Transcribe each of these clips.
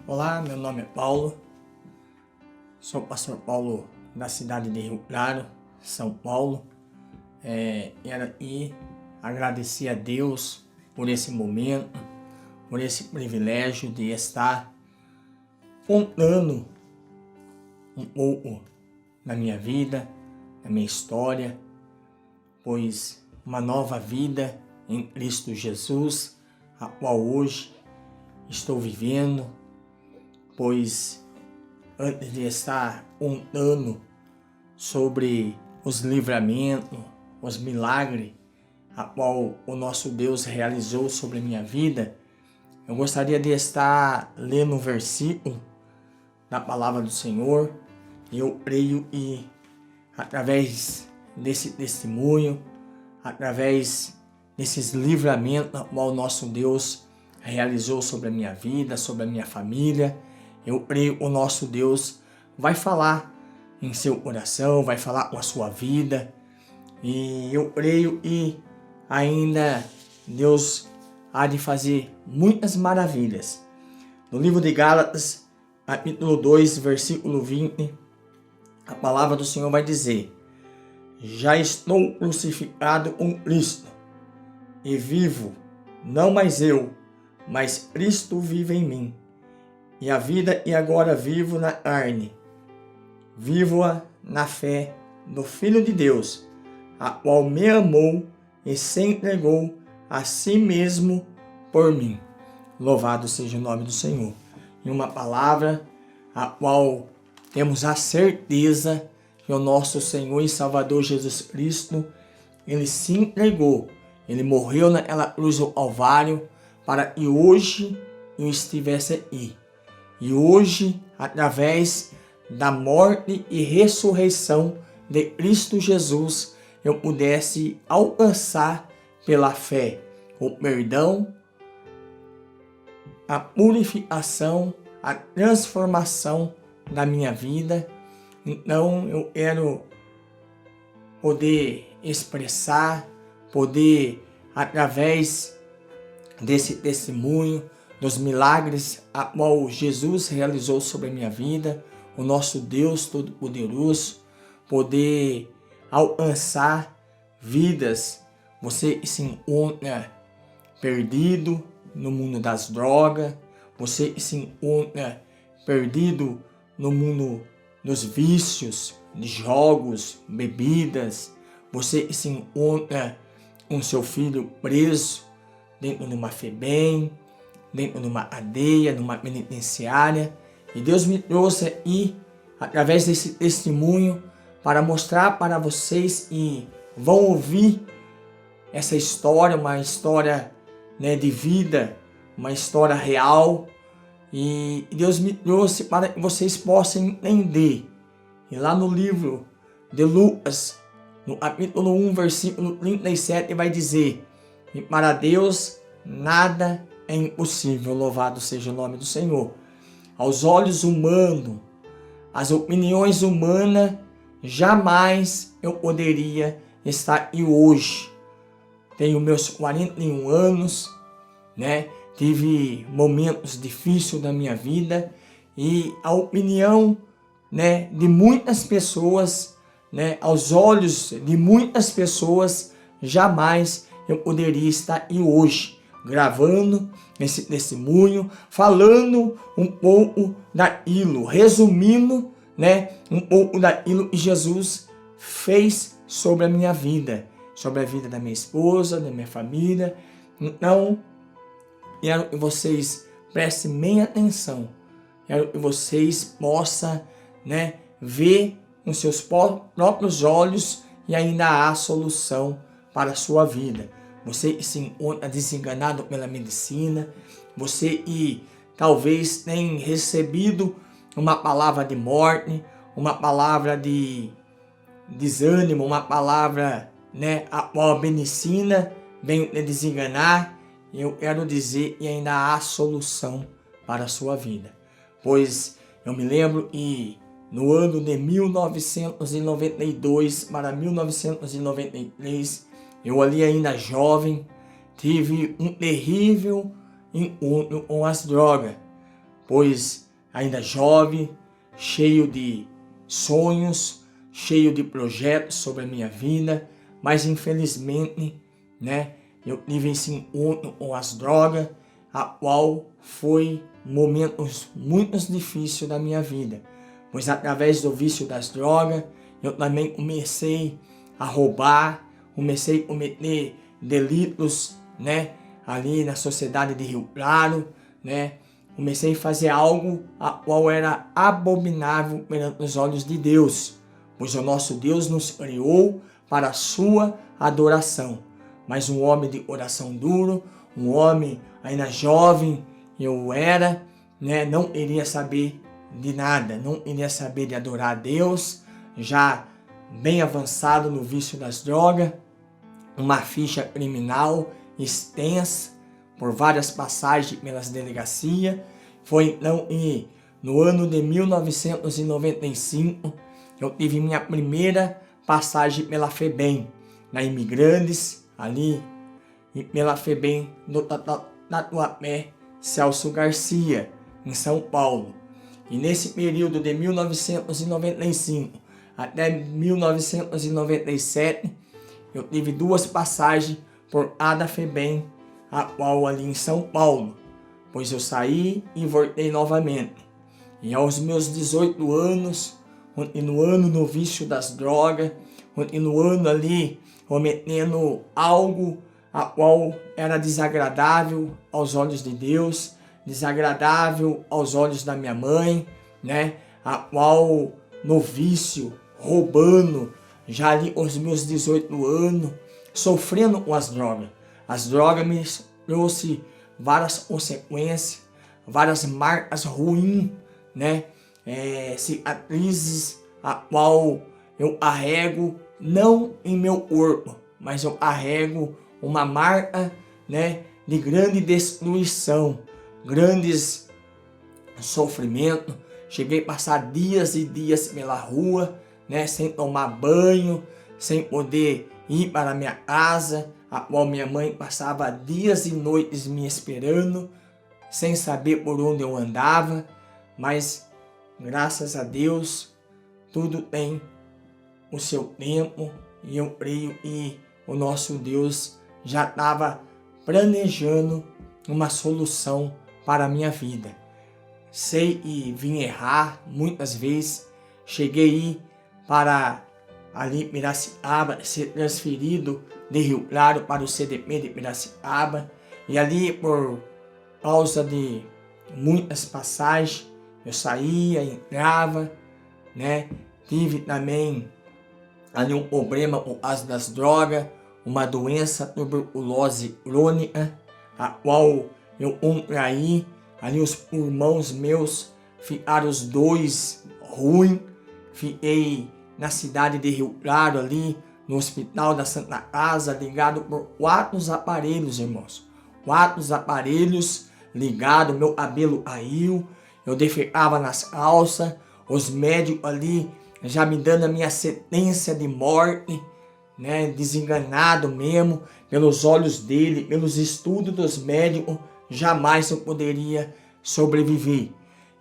Olá, meu nome é Paulo, sou o pastor Paulo da cidade de Rio Claro, São Paulo. E agradecer a Deus por esse momento, por esse privilégio de estar contando um pouco da minha vida, da minha história, pois uma nova vida em Cristo Jesus, a qual hoje estou vivendo, pois antes de estar contando sobre os livramentos, os milagres, a qual o nosso Deus realizou sobre a minha vida, eu gostaria de estar lendo um versículo da palavra do Senhor. Eu creio e através desse testemunho, através desses livramentos a qual o nosso Deus realizou sobre a minha vida, sobre a minha família, eu creio que o nosso Deus vai falar em seu coração, vai falar com a sua vida. E eu creio que ainda Deus há de fazer muitas maravilhas. No livro de Gálatas, capítulo 2, versículo 20, a palavra do Senhor vai dizer: já estou crucificado com Cristo, e vivo, não mais eu, mas Cristo vive em mim. E a vida e agora vivo na carne, vivo-a na fé do Filho de Deus, a qual me amou e se entregou a si mesmo por mim. Louvado seja o nome do Senhor. E uma palavra a qual temos a certeza que o nosso Senhor e Salvador Jesus Cristo, Ele se entregou, Ele morreu naquela cruz do Calvário para que hoje eu estivesse aqui. E hoje, através da morte e ressurreição de Cristo Jesus, eu pudesse alcançar pela fé o perdão, a purificação, a transformação da minha vida. Então eu quero poder expressar, poder através desse testemunho, dos milagres a qual Jesus realizou sobre a minha vida, o nosso Deus Todo-Poderoso, poder alcançar vidas. Você se encontra perdido no mundo das drogas, você se encontra perdido no mundo dos vícios, de jogos, bebidas, você se encontra com seu filho preso dentro de uma FEBEM, dentro de uma cadeia, de uma penitenciária. E Deus me trouxe aqui, através desse testemunho, para mostrar para vocês e vão ouvir essa história, uma história, de vida, uma história real. E Deus me trouxe para que vocês possam entender. E lá no livro de Lucas, no capítulo 1, versículo 37, vai dizer: e para Deus nada é impossível. Louvado seja o nome do Senhor. Aos olhos humanos, as opiniões humanas, jamais eu poderia estar aqui hoje. Tenho meus 41 anos, Tive momentos difíceis da minha vida e a opinião, de muitas pessoas, aos olhos de muitas pessoas, jamais eu poderia estar aqui hoje, gravando esse testemunho, falando um pouco daquilo, resumindo, um pouco daquilo que Jesus fez sobre a minha vida, sobre a vida da minha esposa, da minha família. Então, quero que vocês prestem bem atenção, quero que vocês possam, ver com seus próprios olhos, e ainda há solução para a sua vida. Você que se encontra desenganado pela medicina, você que talvez tenha recebido uma palavra de morte, uma palavra de desânimo, uma palavra, a qual a medicina vem te desenganar. Eu quero dizer que ainda há solução para a sua vida. Pois eu me lembro que no ano de 1992 para 1993, eu ali ainda jovem, tive um terrível encontro com as drogas. pois ainda jovem, cheio de sonhos, cheio de projetos sobre a minha vida, mas infelizmente, eu tive esse encontro com as drogas, a qual foi momentos muito difíceis da minha vida, pois através do vício das drogas, eu também comecei a roubar, comecei a cometer delitos, ali na sociedade de Rio Claro, comecei a fazer algo a qual era abominável perante os olhos de Deus, pois o nosso Deus nos criou para a sua adoração. Mas um homem de coração duro, um homem ainda jovem, eu era, não iria saber de nada, não iria saber de adorar a Deus, já bem avançado no vício das drogas, uma ficha criminal extensa, por várias passagens pelas delegacias. Foi então no ano de 1995, eu tive minha primeira passagem pela FEBEM, na Imigrantes, ali, e pela FEBEM do Tatuapé Celso Garcia, em São Paulo. E nesse período de 1995 até 1997, eu tive 2 passagens por cada FEBEM, a qual ali em São Paulo, pois eu saí e voltei novamente. E aos meus 18 anos, continuando no vício das drogas, continuando ali, cometendo algo a qual era desagradável aos olhos de Deus, desagradável aos olhos da minha mãe, a qual no vício, roubando, já ali aos meus 18 anos, sofrendo com as drogas. As drogas me trouxe várias consequências, várias marcas ruins, cicatrizes, a qual eu carrego não em meu corpo, mas eu carrego uma marca, de grande destruição, grandes sofrimentos. Cheguei a passar dias e dias pela rua, sem tomar banho, sem poder ir para a minha casa, a qual minha mãe passava dias e noites me esperando, sem saber por onde eu andava, mas graças a Deus, tudo tem o seu tempo, e eu creio que o nosso Deus já estava planejando uma solução para a minha vida. Sei que vim errar muitas vezes, cheguei para ali Piracicaba, ser transferido de Rio Claro para o CDP de Piracicaba, e ali por causa de muitas passagens, eu saía, entrava, tive também ali um problema por causa das drogas, uma doença tuberculose crônica, a qual eu contraí, ali os pulmões meus ficaram os 2 ruins, fiquei na cidade de Rio Claro ali, no Hospital da Santa Casa, ligado por 4 aparelhos, irmãos. 4 aparelhos ligados, meu cabelo caiu, eu defecava nas calças, os médicos ali já me dando a minha sentença de morte, desenganado mesmo, pelos olhos dele, pelos estudos dos médicos, jamais eu poderia sobreviver.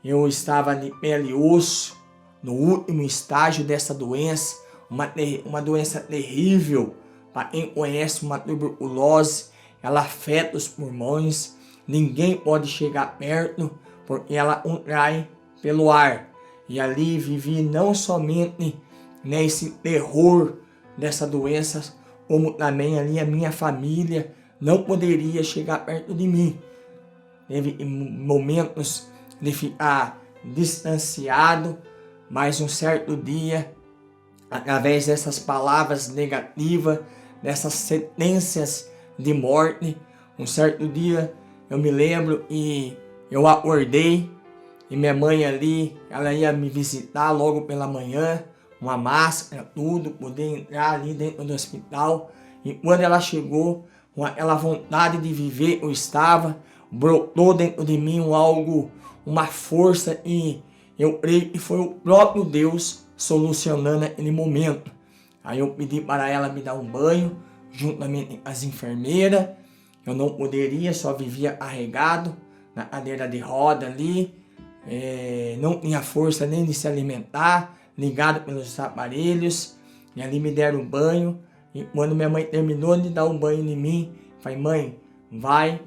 Eu estava de pele e osso, no último estágio dessa doença, uma doença terrível. Para quem conhece uma tuberculose, ela afeta os pulmões, ninguém pode chegar perto, porque ela contrai pelo ar. E ali vivi não somente esse terror dessa doença, como também ali a minha família não poderia chegar perto de mim. Teve momentos de ficar distanciado, mas um certo dia, através dessas palavras negativas, dessas sentenças de morte, um certo dia eu me lembro e eu acordei e minha mãe ali, ela ia me visitar logo pela manhã, uma máscara, tudo, poder entrar ali dentro do hospital. E quando ela chegou, com aquela vontade de viver eu estava, brotou dentro de mim uma força, e eu creio que foi o próprio Deus solucionando aquele momento. Aí eu pedi para ela me dar um banho, juntamente com as enfermeiras. Eu não poderia, só vivia carregado na cadeira de roda ali, não tinha força nem de se alimentar, ligado pelos aparelhos, e ali me deram um banho. E quando minha mãe terminou de dar um banho em mim, falei: mãe, vai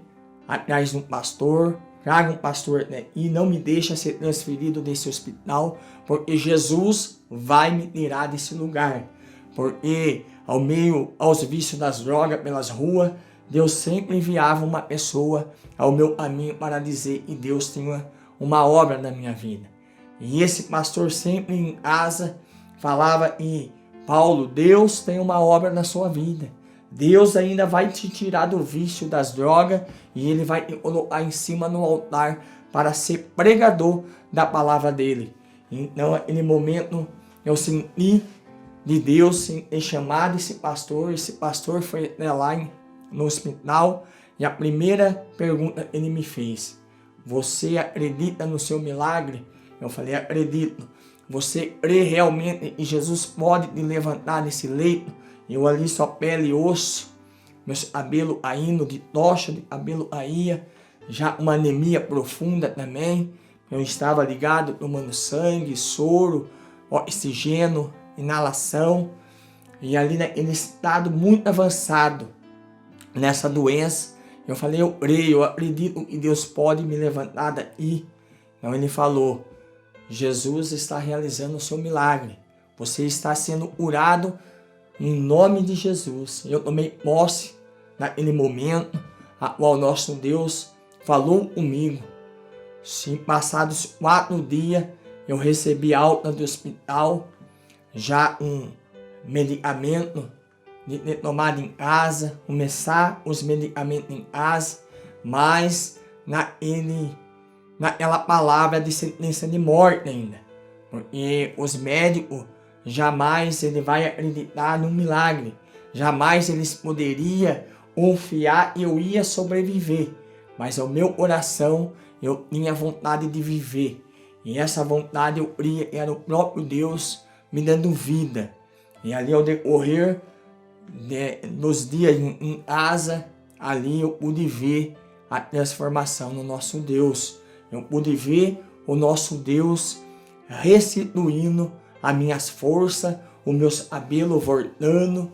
atrás de um pastor, traga um pastor e não me deixa ser transferido desse hospital, porque Jesus vai me tirar desse lugar. Porque ao meio aos vícios das drogas pelas ruas, Deus sempre enviava uma pessoa ao meu caminho para dizer que Deus tinha uma obra na minha vida. E esse pastor sempre em casa falava: e Paulo, Deus tem uma obra na sua vida. Deus ainda vai te tirar do vício das drogas e Ele vai te colocar em cima no altar para ser pregador da palavra dEle. Então, naquele momento, eu senti de Deus ter chamado esse pastor. Esse pastor foi lá no hospital e a primeira pergunta que ele me fez: você acredita no seu milagre? Eu falei: acredito. Você crê realmente que Jesus pode te levantar desse leito? Eu ali só pele e osso, meus cabelos caindo, de tocha de cabelo caía, já uma anemia profunda também. Eu estava ligado, tomando sangue, soro, oxigênio, inalação, e ali naquele estado muito avançado, nessa doença, eu falei: eu creio, eu acredito que Deus pode me levantar daqui. Então ele falou: Jesus está realizando o seu milagre, você está sendo curado em nome de Jesus. Eu tomei posse naquele momento, a qual nosso Deus falou comigo. Sim, passados 4 dias, eu recebi alta do hospital, já um medicamento de ter tomado em casa, começar os medicamentos em casa, mas naquela palavra de sentença de morte ainda. Porque os médicos jamais ele vai acreditar no milagre. Jamais eles poderiam confiar que eu ia sobreviver. Mas ao meu coração eu tinha vontade de viver. E essa vontade eu cria era o próprio Deus me dando vida. E ali ao decorrer dos dias em casa, ali eu pude ver a transformação no nosso Deus. Eu pude ver o nosso Deus restituindo as minhas forças, os meus cabelos voltando,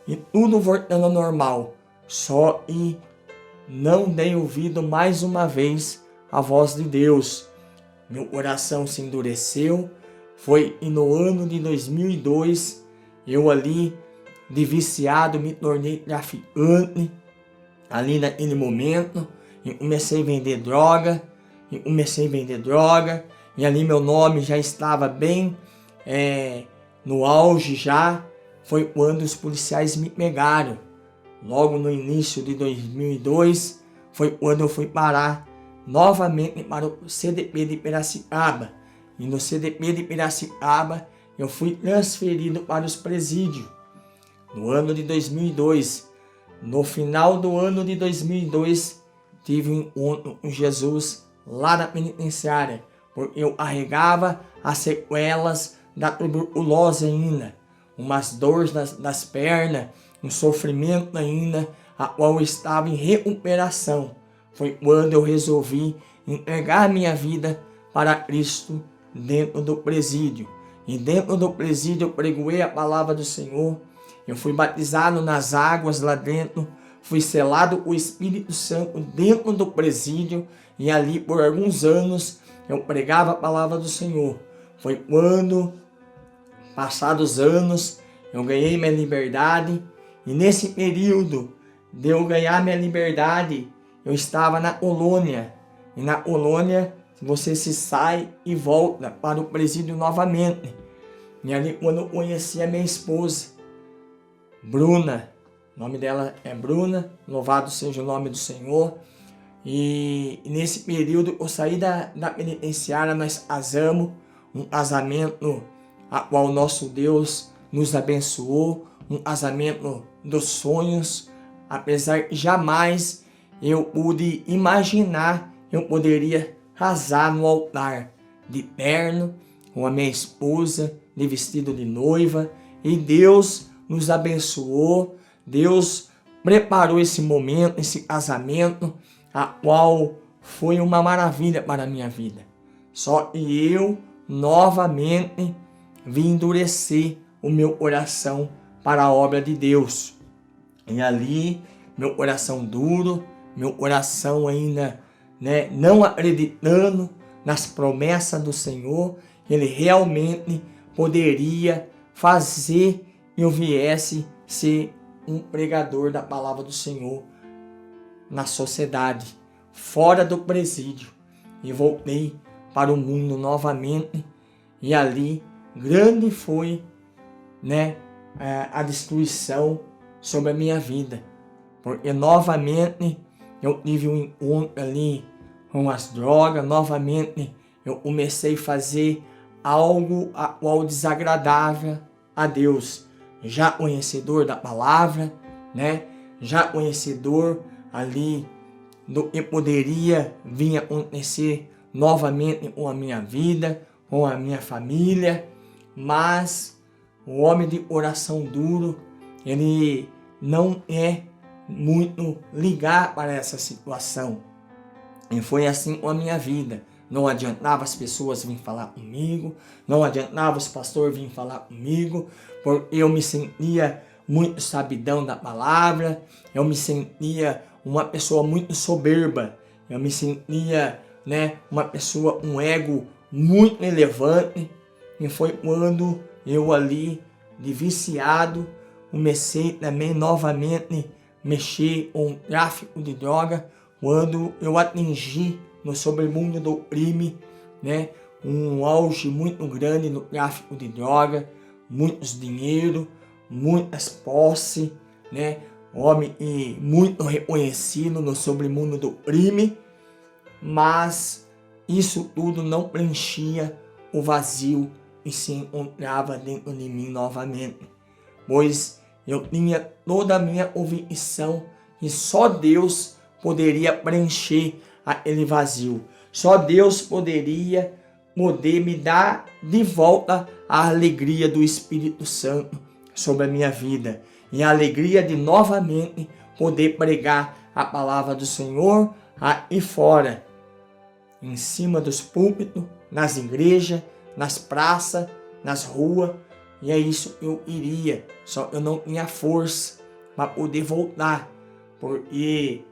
e tudo voltando ao normal. Só que não dei ouvido mais uma vez à voz de Deus. Meu coração se endureceu. Foi no ano de 2002, eu ali, de viciado, me tornei traficante. Ali naquele momento, eu comecei a vender droga, e ali meu nome já estava bem no auge já. Foi quando os policiais me pegaram. Logo no início de 2002, foi quando eu fui parar novamente para o CDP de Piracicaba. E no CDP de Piracicaba, eu fui transferido para os presídios. No ano de 2002, no final do ano de 2002, tive um encontro com Jesus lá na penitenciária, porque eu carregava as sequelas da tuberculose ainda, umas dores das pernas, um sofrimento ainda, a qual eu estava em recuperação. Foi quando eu resolvi entregar minha vida para Cristo dentro do presídio. E dentro do presídio eu pregoei a palavra do Senhor. Eu fui batizado nas águas lá dentro, fui selado com o Espírito Santo dentro do presídio, e ali por alguns anos eu pregava a palavra do Senhor. Foi quando, passados anos, eu ganhei minha liberdade, e nesse período de eu ganhar minha liberdade, eu estava na colônia, e na colônia você se sai e volta para o presídio novamente. E ali quando eu conheci a minha esposa, Bruna, o nome dela é Bruna, louvado seja o nome do Senhor. E nesse período eu saí da penitenciária, nós casamos, um casamento a qual o nosso Deus nos abençoou, um casamento dos sonhos, apesar que jamais eu pude imaginar eu poderia casar no altar de terno com a minha esposa, de vestido de noiva, e Deus nos abençoou, Deus preparou esse momento, esse casamento, a qual foi uma maravilha para a minha vida. Só que eu novamente vim endurecer o meu coração para a obra de Deus. E ali, meu coração duro, meu coração ainda, não acreditando nas promessas do Senhor, Ele realmente poderia fazer que eu viesse ser um pregador da palavra do Senhor na sociedade, fora do presídio. E voltei para o mundo novamente, e ali grande foi, a destruição sobre a minha vida, porque novamente eu tive um encontro ali com as drogas, novamente eu comecei a fazer algo desagradável a Deus, já conhecedor da palavra, já conhecedor ali do que poderia vir a acontecer novamente com a minha vida, com a minha família, mas o homem de coração duro, ele não é muito ligado para essa situação. E foi assim com a minha vida. Não adiantava as pessoas virem falar comigo, não adiantava os pastores virem falar comigo, porque eu me sentia muito sabidão da palavra, eu me sentia uma pessoa muito soberba, eu me sentia, uma pessoa, um ego muito elevante. E foi quando eu ali, de viciado, comecei também novamente mexer com o tráfico de droga, quando eu atingi no sobremundo do crime, um auge muito grande no tráfico de droga, muitos dinheiro, muitas posses, homem muito reconhecido no sobremundo do crime, mas isso tudo não preenchia o vazio e se encontrava dentro de mim novamente, pois eu tinha toda a minha convicção que só Deus poderia preencher aquele vazio. Só Deus poder me dar de volta a alegria do Espírito Santo sobre a minha vida. E a alegria de novamente poder pregar a palavra do Senhor aí fora. Em cima dos púlpitos, nas igrejas, nas praças, nas ruas. E é isso que eu iria. Só que eu não tinha força para poder voltar. Porque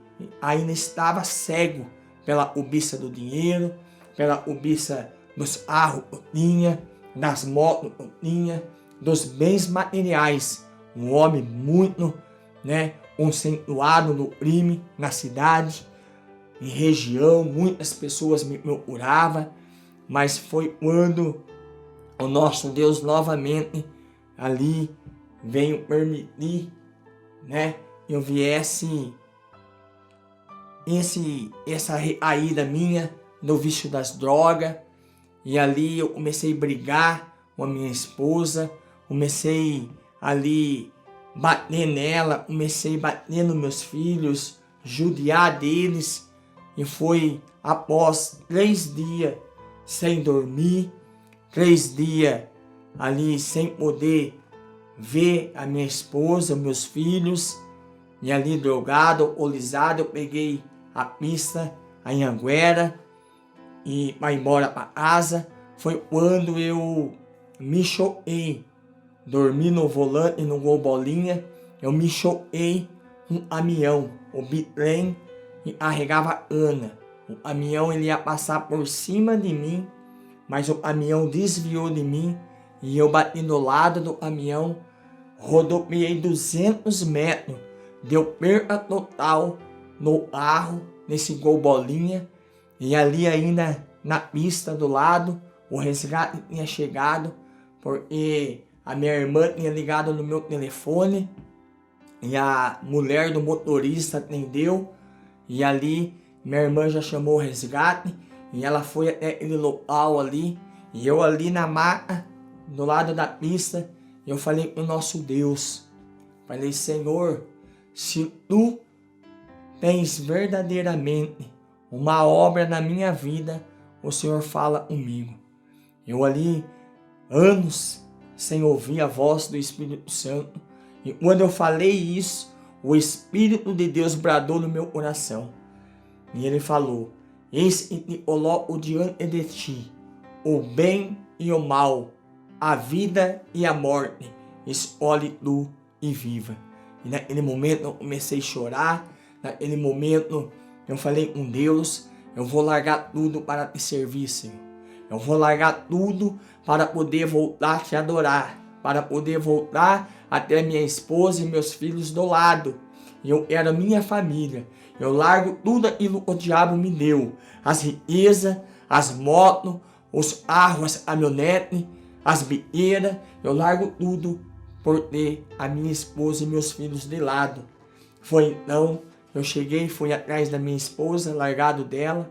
ainda estava cego pela cobiça do dinheiro, pela cobiça dos carros que eu tinha, das motos que eu tinha, dos bens materiais. Um homem muito, conceituado no crime, na cidade, em região, muitas pessoas me procuravam, mas foi quando o nosso Deus novamente ali veio permitir, eu viesse essa recaída minha no vício das drogas. E ali eu comecei a brigar com a minha esposa, comecei ali bater nela, comecei a bater nos meus filhos, judiar deles. E foi após 3 dias sem dormir, 3 dias ali sem poder ver a minha esposa, meus filhos, e ali drogado, alcoolizado, eu peguei a pista, a Anhanguera, e para ir embora para casa. Foi quando eu me choquei, dormi no volante, no Gol Bolinha, eu me choquei um caminhão, o bitrem, e carregava Ana. O caminhão ele ia passar por cima de mim, mas o caminhão desviou de mim, e eu bati do lado do caminhão, rodopiei 200 metros, deu perda total no carro, nesse Gol Bolinha, e ali ainda na pista do lado, o resgate tinha chegado, porque a minha irmã tinha ligado no meu telefone, e a mulher do motorista atendeu, e ali minha irmã já chamou o resgate, e ela foi até aquele local ali, e eu ali na maca, do lado da pista, eu falei com o nosso Deus, falei: Senhor, se Tu tens verdadeiramente uma obra na minha vida, o Senhor fala comigo. Eu ali, anos sem ouvir a voz do Espírito Santo, e quando eu falei isso, o Espírito de Deus bradou no meu coração. E Ele falou: Eis que te coloco diante de ti o bem e o mal, a vida e a morte. Escolhe tu e viva. E naquele momento eu comecei a chorar. Naquele momento eu falei com Deus: eu vou largar tudo para te servir, Senhor. Eu vou largar tudo para poder voltar a te adorar, para poder voltar até minha esposa e meus filhos do lado. Eu quero a minha família. Eu largo tudo aquilo que o diabo me deu. As riquezas, as motos, os carros, as caminhonetes, as biqueiras. Eu largo tudo por ter a minha esposa e meus filhos de lado. Foi então, eu cheguei, fui atrás da minha esposa, largado dela.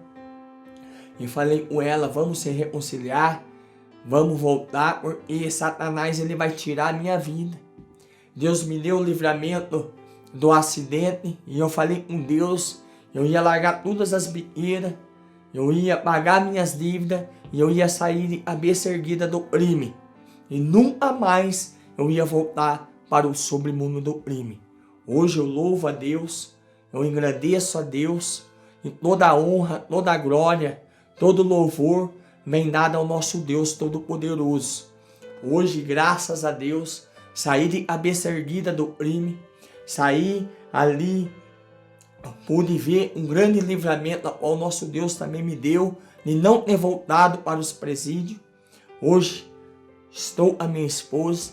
E falei com ela: vamos se reconciliar. Vamos voltar, porque Satanás ele vai tirar a minha vida. Deus me deu o livramento do acidente e eu falei com Deus, eu ia largar todas as biqueiras, eu ia pagar minhas dívidas e eu ia sair de cabeça erguida do crime. E nunca mais eu ia voltar para o submundo do crime. Hoje eu louvo a Deus, eu agradeço a Deus e toda a honra, toda a glória, todo louvor vem dado ao nosso Deus Todo-Poderoso. Hoje, graças a Deus, saí de cabeça erguida do crime, saí ali, pude ver um grande livramento ao nosso Deus também me deu, de não ter voltado para os presídios. Hoje, estou a minha esposa,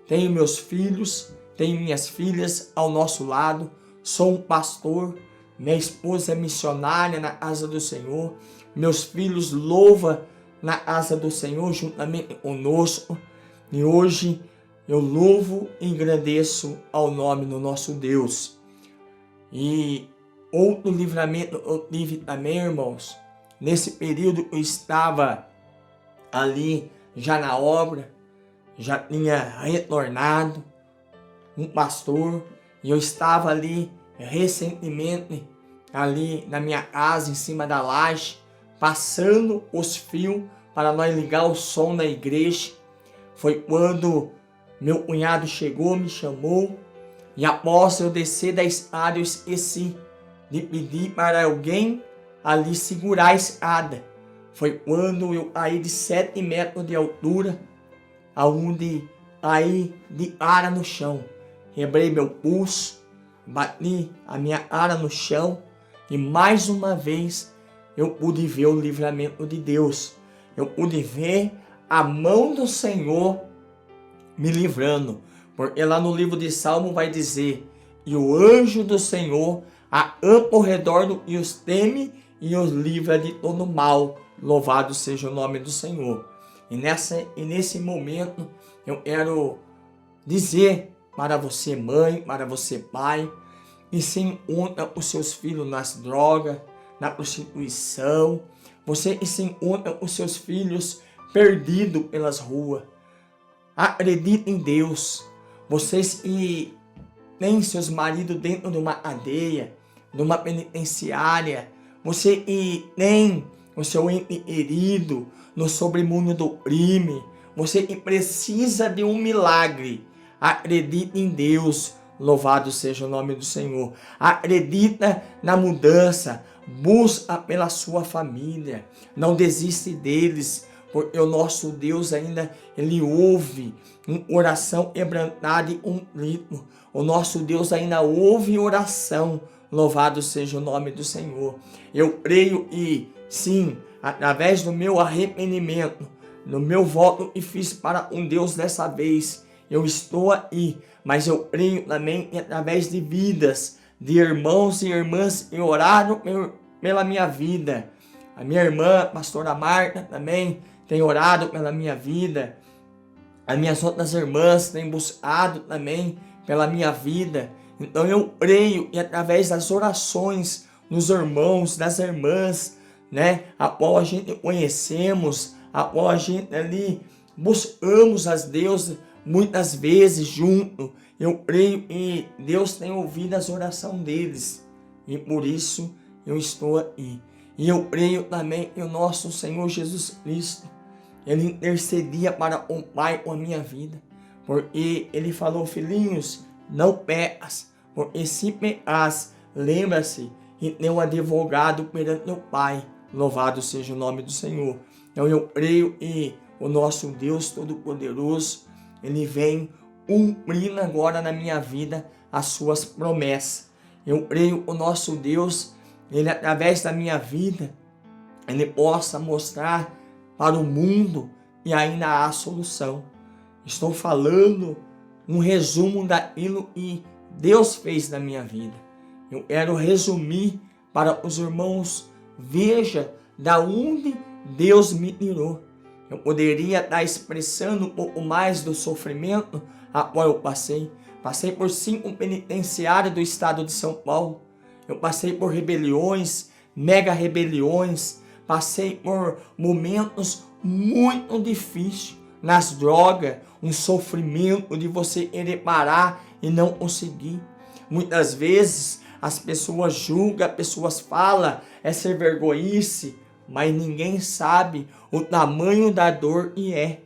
tenho meus filhos, tenho minhas filhas ao nosso lado, sou um pastor, minha esposa é missionária na casa do Senhor, meus filhos louvam na casa do Senhor juntamente conosco, e hoje eu louvo e agradeço ao nome do nosso Deus. E outro livramento eu tive também, irmãos, nesse período eu estava ali já na obra, já tinha retornado um pastor, e eu estava ali recentemente, ali na minha casa, em cima da laje, passando os fios para nós ligar o som da igreja. Foi quando meu cunhado chegou, me chamou, e após eu descer da escada, eu esqueci de pedir para alguém ali segurar a escada. Foi quando eu caí de 7 metros de altura, aonde caí de cara no chão. Quebrei meu pulso, bati a minha cara no chão, e mais uma vez eu pude ver o livramento de Deus. Eu pude ver a mão do Senhor me livrando. Porque lá no livro de Salmo vai dizer: e o anjo do Senhor acampa ao redor do que os teme e os livra de todo mal. Louvado seja o nome do Senhor. E nesse momento eu quero dizer para você, mãe, para você, pai, que se encontra os seus filhos nas drogas, na prostituição, você que se encontra os seus filhos perdidos pelas ruas. Acredite em Deus. Vocês que têm seus maridos dentro de uma cadeia, de uma penitenciária, você que tem o seu ente querido no sobremundo do crime, você que precisa de um milagre, acredite em Deus. Louvado seja o nome do Senhor. Acredita na mudança, busca pela sua família, não desiste deles, porque o nosso Deus ainda, Ele ouve uma oração quebrantada e um grito. O nosso Deus ainda ouve oração. Louvado seja o nome do Senhor. Eu creio e, sim, através do meu arrependimento, no meu voto que fiz para um Deus dessa vez, eu estou aí, mas eu creio também que através de vidas, de irmãos e irmãs que oraram pela minha vida. A minha irmã, a pastora Marta, também tem orado pela minha vida. As minhas outras irmãs têm buscado também pela minha vida. Então eu creio que através das orações dos irmãos, das irmãs, né, a qual a gente conhecemos, a qual a gente ali buscamos as Deus muitas vezes junto, eu creio que Deus tem ouvido as orações deles, e por isso eu estou aí. E eu creio também que o nosso Senhor Jesus Cristo, Ele intercedia para o Pai com a minha vida, porque Ele falou: filhinhos, não pecas, porque se pecas, lembra-se que tem um advogado perante o Pai, Louvado seja o nome do Senhor. Então eu creio e o nosso Deus Todo-Poderoso, Ele vem cumprindo agora na minha vida as suas promessas. Eu creio o nosso Deus, Ele através da minha vida, Ele possa mostrar para o mundo e ainda há solução. Estou falando um resumo daquilo que Deus fez na minha vida. Eu quero resumir para os irmãos, veja da onde Deus me tirou. Eu poderia estar expressando um pouco mais do sofrimento a qual eu passei. Passei por 5 penitenciários do estado de São Paulo. Eu passei por rebeliões, mega rebeliões. Passei por momentos muito difíceis. Nas drogas, um sofrimento de você querer parar e não conseguir. Muitas vezes as pessoas julgam, as pessoas falam, é ser vergonhice, mas ninguém sabe o tamanho da dor que é.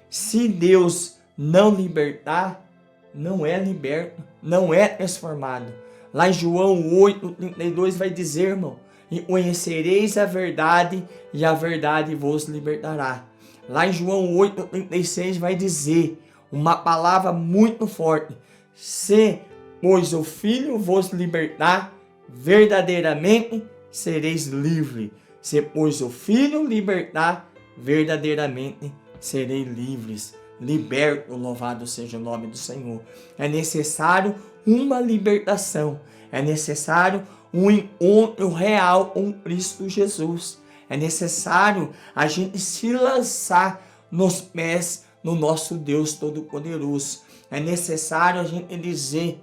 Se Deus não libertar, não é liberto, não é transformado. Lá em João 8:32 vai dizer, irmão, e conhecereis a verdade e a verdade vos libertará. Lá em João 8:36 vai dizer uma palavra muito forte: se, pois o Filho vos libertar, verdadeiramente sereis livres. Se, pois o Filho libertar, verdadeiramente sereis livres. Liberto, louvado seja o nome do Senhor. É necessário uma libertação. É necessário um encontro real com Cristo Jesus. É necessário a gente se lançar nos pés do nosso Deus Todo-Poderoso. É necessário a gente dizer: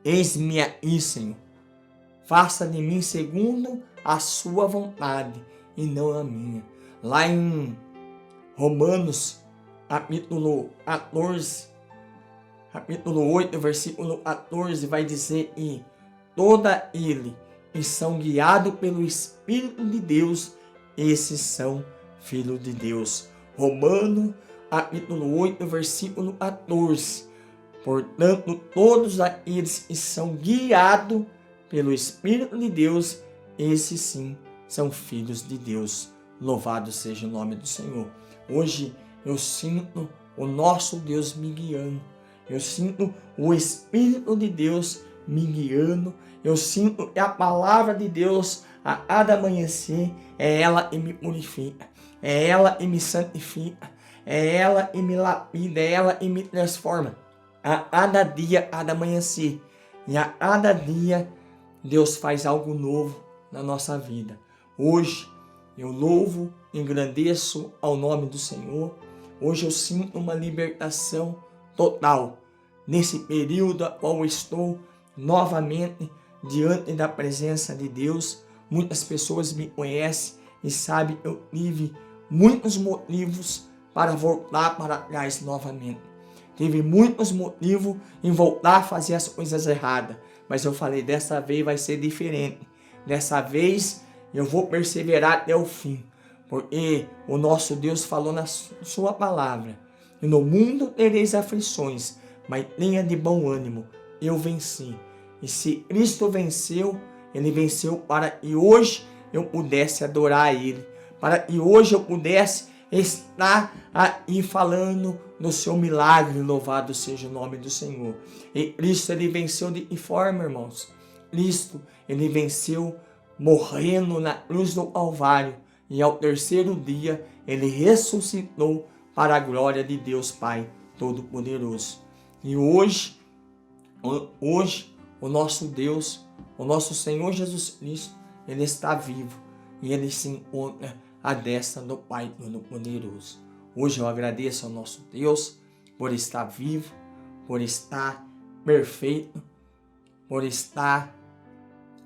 eis-me aqui, Senhor. Faça de mim segundo a sua vontade e não a minha. Lá em Romanos, capítulo 8, versículo 14, vai dizer: e toda ele e são guiados pelo Espírito de Deus, esses são filhos de Deus. Romanos, capítulo 8, versículo 14. Portanto, todos aqueles que são guiados pelo Espírito de Deus, esses sim são filhos de Deus. Louvado seja o nome do Senhor. Hoje eu sinto o nosso Deus me guiando. Eu sinto o Espírito de Deus me guiando. Eu sinto que a palavra de Deus, a cada amanhecer, é ela que me purifica, é ela que me santifica, é ela que me lapida, é ela que me transforma. A cada dia, a cada amanhecer, e a cada dia, Deus faz algo novo na nossa vida. Hoje, eu louvo, engrandeço ao nome do Senhor. Hoje eu sinto uma libertação total. Nesse período a qual eu estou novamente diante da presença de Deus, muitas pessoas me conhecem e sabem que eu tive muitos motivos para voltar para trás novamente. Tive muitos motivos em voltar a fazer as coisas erradas, mas eu falei, dessa vez vai ser diferente. Dessa vez eu vou perseverar até o fim, porque o nosso Deus falou na sua palavra: e no mundo tereis aflições, mas tenha de bom ânimo, eu venci. E se Cristo venceu, Ele venceu para que hoje eu pudesse adorar a Ele, para que hoje eu pudesse estar aí falando do seu milagre. Louvado seja o nome do Senhor. E Cristo, Ele venceu de que forma, irmãos? Cristo, Ele venceu morrendo na cruz do Calvário, e ao terceiro dia Ele ressuscitou para a glória de Deus Pai Todo-Poderoso. E hoje o nosso Deus, o nosso Senhor Jesus Cristo, Ele está vivo e Ele se encontra à destra do Pai Todo-Poderoso. Hoje eu agradeço ao nosso Deus por estar vivo, por estar perfeito, por estar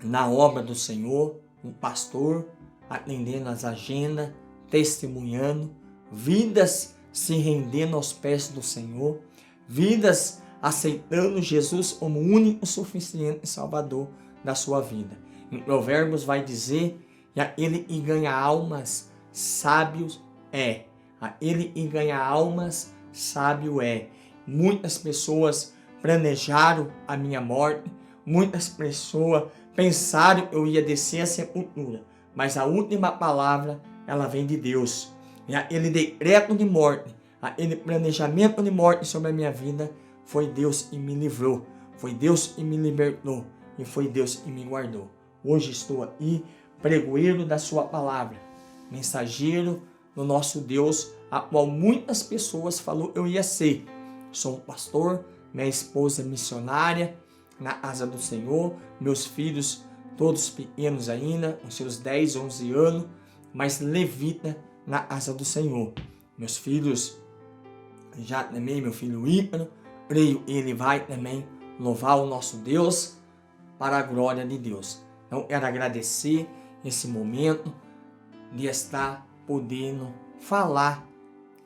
na obra do Senhor, um pastor, atendendo as agendas, testemunhando, vidas se rendendo aos pés do Senhor, vidas aceitando Jesus como o único, suficiente Salvador da sua vida. Em Provérbios vai dizer que aquele que ganha almas, sábios é. Aquele que ganha almas, sábio é. Muitas pessoas planejaram a minha morte, muitas pessoas pensaram que eu ia descer à sepultura, mas a última palavra, ela vem de Deus. E aquele decreto de morte, aquele planejamento de morte sobre a minha vida, foi Deus que me livrou, foi Deus que me libertou e foi Deus que me guardou. Hoje estou aqui, pregoeiro da sua palavra, mensageiro do nosso Deus, a qual muitas pessoas falaram eu ia ser. Sou um pastor, minha esposa é missionária na casa do Senhor, meus filhos todos pequenos ainda, com seus 10, 11 anos, mas levita na casa do Senhor. Meus filhos, já também meu filho Ícaro, creio ele vai também louvar o nosso Deus para a glória de Deus. Então quero agradecer esse momento de estar podendo falar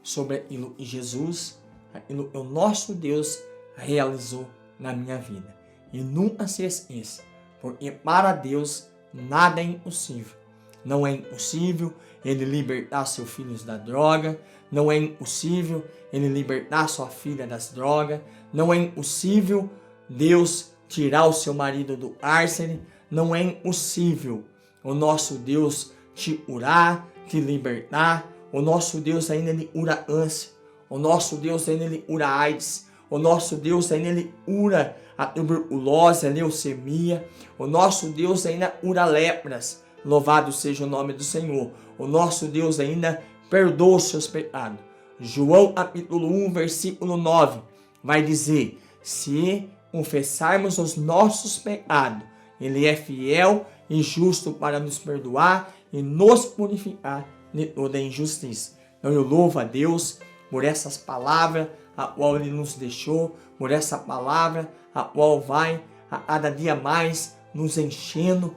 sobre aquilo que Jesus, aquilo que o nosso Deus realizou na minha vida. E nunca se esqueça, porque para Deus nada é impossível. Não é impossível Ele libertar seus filhos da droga, não é impossível Ele libertar sua filha das drogas, não é impossível Deus tirar o seu marido do cárcere, não é impossível o nosso Deus te curar, te libertar. O nosso Deus ainda Ele cura câncer, o nosso Deus ainda Ele cura AIDS, o nosso Deus ainda Ele cura a tuberculose, a leucemia, o nosso Deus ainda cura lepras. Louvado seja o nome do Senhor. O nosso Deus ainda perdoa os seus pecados. João capítulo 1, versículo 9, vai dizer, se confessarmos os nossos pecados, Ele é fiel e justo para nos perdoar e nos purificar de toda injustiça. Então eu louvo a Deus por essas palavras a qual Ele nos deixou, por essa palavra a qual vai a cada dia mais nos enchendo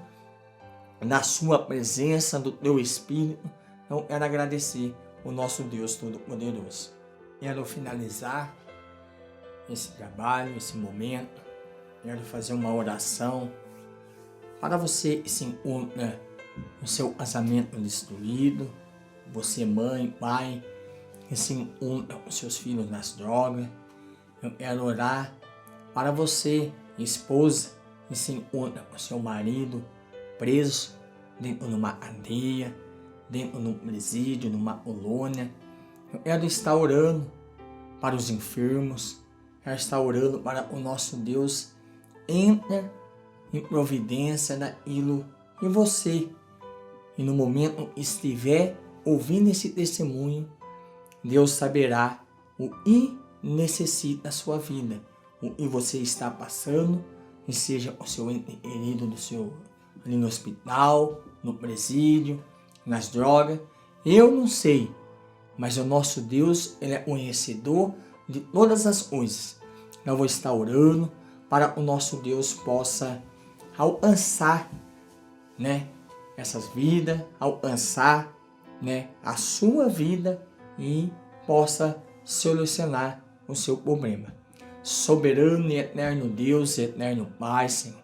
na sua presença, do teu Espírito. Então quero agradecer o nosso Deus Todo-Poderoso. Quero finalizar esse trabalho, esse momento. Quero fazer uma oração para você que se encontra no seu casamento destruído, você mãe, pai, que se encontra com seus filhos nas drogas. Eu quero orar para você, esposa, que se encontra com seu marido preso dentro de uma cadeia, dentro de um presídio, numa colônia. Eu quero estar orando para os enfermos, quero estar orando para o nosso Deus. Entra em providência naquilo que você, e no momento que estiver ouvindo esse testemunho, Deus saberá o que necessita da sua vida, o que você está passando, que seja o seu ente querido do seu ali no hospital, no presídio, nas drogas. Eu não sei, mas o nosso Deus, Ele é conhecedor de todas as coisas. Eu vou estar orando para que o nosso Deus possa alcançar, essas vidas, alcançar, a sua vida e possa solucionar o seu problema. Soberano e eterno Deus, eterno Pai, Senhor.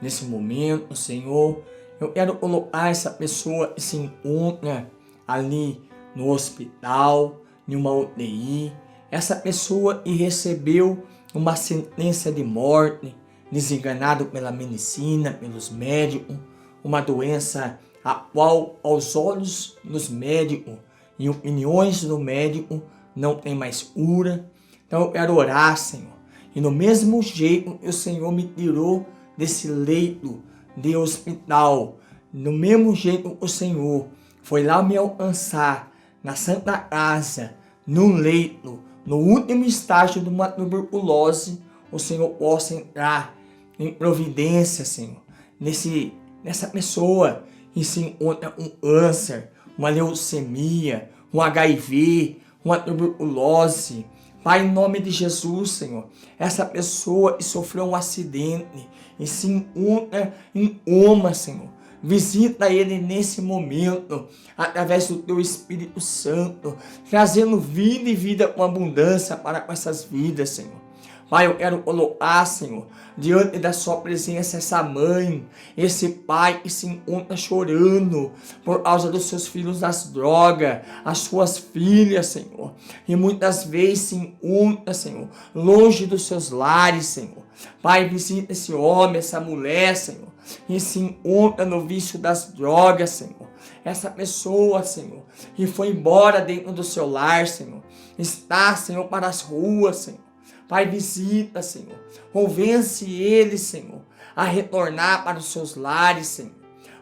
Nesse momento, Senhor, eu quero colocar essa pessoa que se encontra ali no hospital, em uma UTI, essa pessoa que recebeu uma sentença de morte, desenganado pela medicina, pelos médicos, uma doença a qual, aos olhos dos médicos e opiniões do médico, não tem mais cura. Então eu quero orar, Senhor, e no mesmo jeito que o Senhor me tirou desse leito de hospital, no mesmo jeito que o Senhor foi lá me alcançar na Santa Casa, num leito, no último estágio de uma tuberculose, o Senhor possa entrar em providência, Senhor, nessa pessoa que se encontra um câncer, uma leucemia, um HIV, uma tuberculose. Pai, em nome de Jesus, Senhor, essa pessoa que sofreu um acidente e se encontra em coma, Senhor, visita ele nesse momento, através do teu Espírito Santo, trazendo vida e vida com abundância para essas vidas, Senhor. Pai, eu quero colocar, Senhor, diante da sua presença essa mãe, esse pai que se encontra chorando por causa dos seus filhos das drogas, as suas filhas, Senhor, e muitas vezes se encontra, Senhor, longe dos seus lares, Senhor. Pai, visita esse homem, essa mulher, Senhor, e se encontra no vício das drogas, Senhor. Essa pessoa, Senhor, que foi embora dentro do seu lar, Senhor, está, Senhor, para as ruas, Senhor. Pai, visita, Senhor. Convence ele, Senhor, a retornar para os seus lares, Senhor.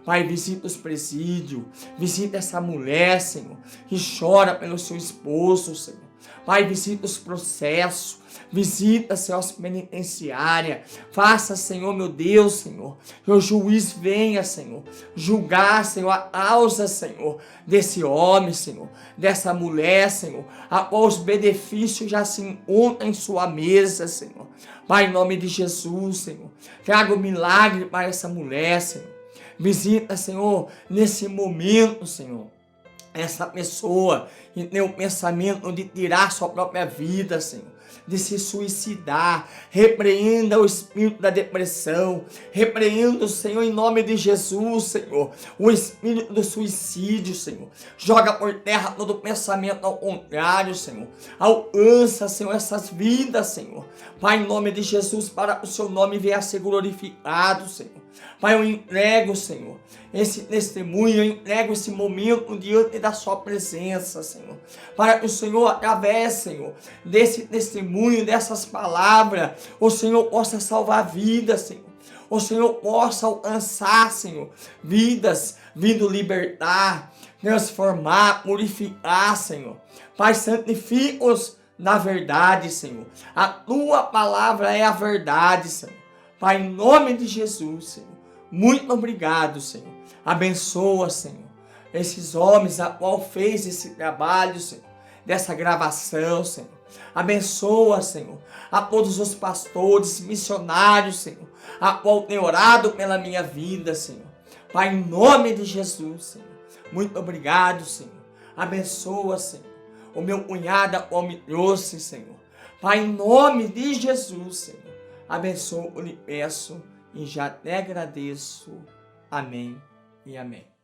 Pai, visita os presídios, visita essa mulher, Senhor, que chora pelo seu esposo, Senhor. Pai, visita os processos, visita, Senhor, as penitenciárias. Faça, Senhor, meu Deus, Senhor, que o juiz venha, Senhor, julgar, Senhor, a causa, Senhor, desse homem, Senhor, dessa mulher, Senhor, a qual os benefícios já se encontram em sua mesa, Senhor. Pai, em nome de Jesus, Senhor, traga um milagre para essa mulher, Senhor. Visita, Senhor, nesse momento, Senhor, essa pessoa que tem o pensamento de tirar sua própria vida, Senhor, de se suicidar. Repreenda o espírito da depressão, repreenda, Senhor, em nome de Jesus, Senhor, o espírito do suicídio, Senhor. Joga por terra todo pensamento ao contrário, Senhor. Alcança, Senhor, essas vidas, Senhor. Pai, em nome de Jesus, para que o seu nome venha a ser glorificado, Senhor. Pai, eu entrego, Senhor, esse testemunho, eu entrego esse momento diante da sua presença, Senhor. Para que o Senhor, através, Senhor, desse testemunho, dessas palavras, o Senhor possa salvar vidas, Senhor. O Senhor possa alcançar, Senhor, vidas, vindo libertar, transformar, purificar, Senhor. Pai, santifica-os na verdade, Senhor. A tua palavra é a verdade, Senhor. Pai, em nome de Jesus, Senhor, muito obrigado, Senhor. Abençoa, Senhor, esses homens a qual fez esse trabalho, Senhor, dessa gravação, Senhor. Abençoa, Senhor, a todos os pastores, missionários, Senhor, a qual tem orado pela minha vida, Senhor. Pai, em nome de Jesus, Senhor, muito obrigado, Senhor. Abençoa, Senhor, o meu cunhado a qual me trouxe, Senhor. Pai, em nome de Jesus, Senhor, abençoa, eu lhe peço e já te agradeço. Amém e amém.